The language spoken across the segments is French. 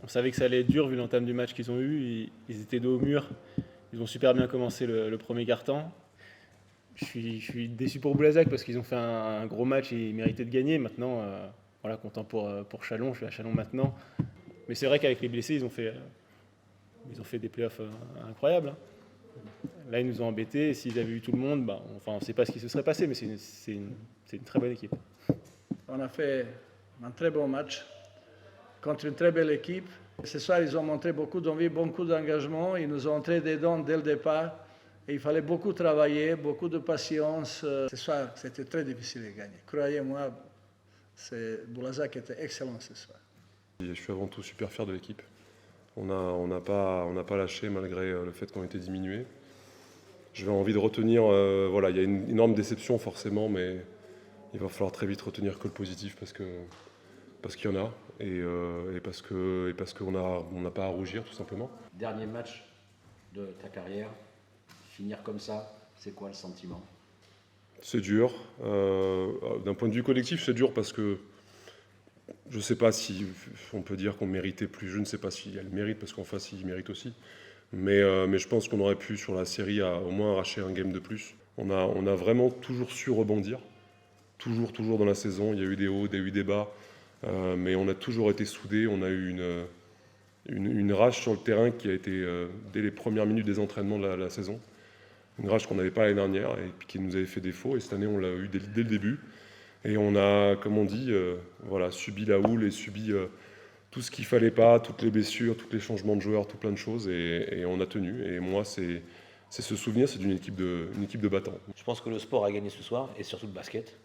On savait que ça allait être dur vu l'entame du match qu'ils ont eu. Ils étaient dos au mur. Ils ont super bien commencé le premier quart-temps. Je suis déçu pour Boulazac parce qu'ils ont fait un gros match et ils méritaient de gagner. Maintenant, voilà, content pour Chalon. Je suis à Chalon maintenant. Mais c'est vrai qu'avec les blessés, ils ont fait des playoffs incroyables, hein. Là, ils nous ont embêtés. Et s'ils avaient eu tout le monde, on ne sait pas ce qui se serait passé, mais c'est une très bonne équipe. On a fait un très bon match contre une très belle équipe. Ce soir, ils ont montré beaucoup d'envie, beaucoup d'engagement. Ils nous ont entré dedans dès le départ. Et il fallait beaucoup travailler, beaucoup de patience. Ce soir, c'était très difficile de gagner. Croyez-moi, Boulazac était excellent ce soir. Je suis avant tout super fier de l'équipe. On n'a pas lâché malgré le fait qu'on était diminué. J'avais envie de retenir, voilà, il y a une énorme déception forcément, mais il va falloir très vite retenir que le positif parce qu'il y en a et parce qu'on n'a pas à rougir tout simplement. Dernier match de ta carrière, finir comme ça, c'est quoi le sentiment? C'est dur. D'un point de vue collectif, c'est dur parce que je ne sais pas si on peut dire qu'on méritait plus. Je ne sais pas s'il y a le mérite parce qu'en face, il mérite aussi. Mais je pense qu'on aurait pu, sur la série, au moins arracher un game de plus. On a vraiment toujours su rebondir. Toujours dans la saison. Il y a eu des hauts, il y a eu des bas. Mais on a toujours été soudés. On a eu une rage sur le terrain qui a été, dès les premières minutes des entraînements de la saison, une rage qu'on n'avait pas l'année dernière et puis qui nous avait fait défaut. Et cette année, on l'a eu dès le début. Et on a, comme on dit, voilà, subi la houle et subi tout ce qu'il ne fallait pas, toutes les blessures, tous les changements de joueurs, tout plein de choses. Et on a tenu. Et moi, c'est ce souvenir, c'est d'une équipe de battants. Je pense que le sport a gagné ce soir, et surtout le basket,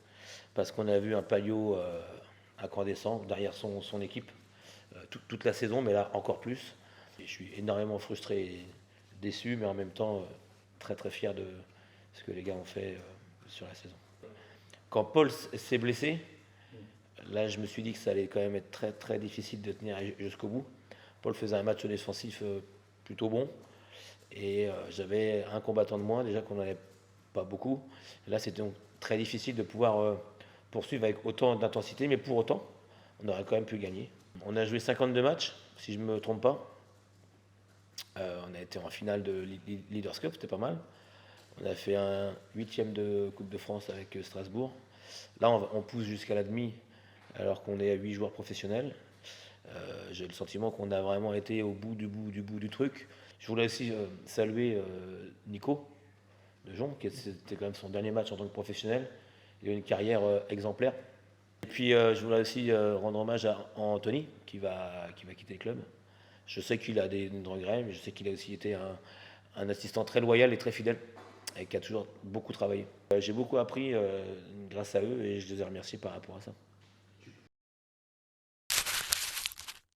parce qu'on a vu un Payot incandescent derrière son équipe toute la saison, mais là encore plus. Et je suis énormément frustré et déçu, mais en même temps très très fier de ce que les gars ont fait sur la saison. Quand Paul s'est blessé, là je me suis dit que ça allait quand même être très très difficile de tenir jusqu'au bout. Paul faisait un match défensif plutôt bon, et j'avais un combattant de moins, déjà qu'on n'en avait pas beaucoup. Et là c'était donc très difficile de pouvoir poursuivre avec autant d'intensité, mais pour autant, on aurait quand même pu gagner. On a joué 52 matchs, si je ne me trompe pas. On a été en finale de Leaders Cup, c'était pas mal. On a fait un 8e de Coupe de France avec Strasbourg. Là, on pousse jusqu'à la demi, alors qu'on est à 8 joueurs professionnels. J'ai le sentiment qu'on a vraiment été au bout du truc. Je voulais aussi saluer Nico de Jon, qui c'était quand même son dernier match en tant que professionnel. Il a eu une carrière exemplaire. Et puis, je voulais aussi rendre hommage à Anthony, qui va quitter le club. Je sais qu'il a des regrets, mais je sais qu'il a aussi été un assistant très loyal et très fidèle, et qui a toujours beaucoup travaillé. J'ai beaucoup appris grâce à eux, et je les ai remerciés par rapport à ça.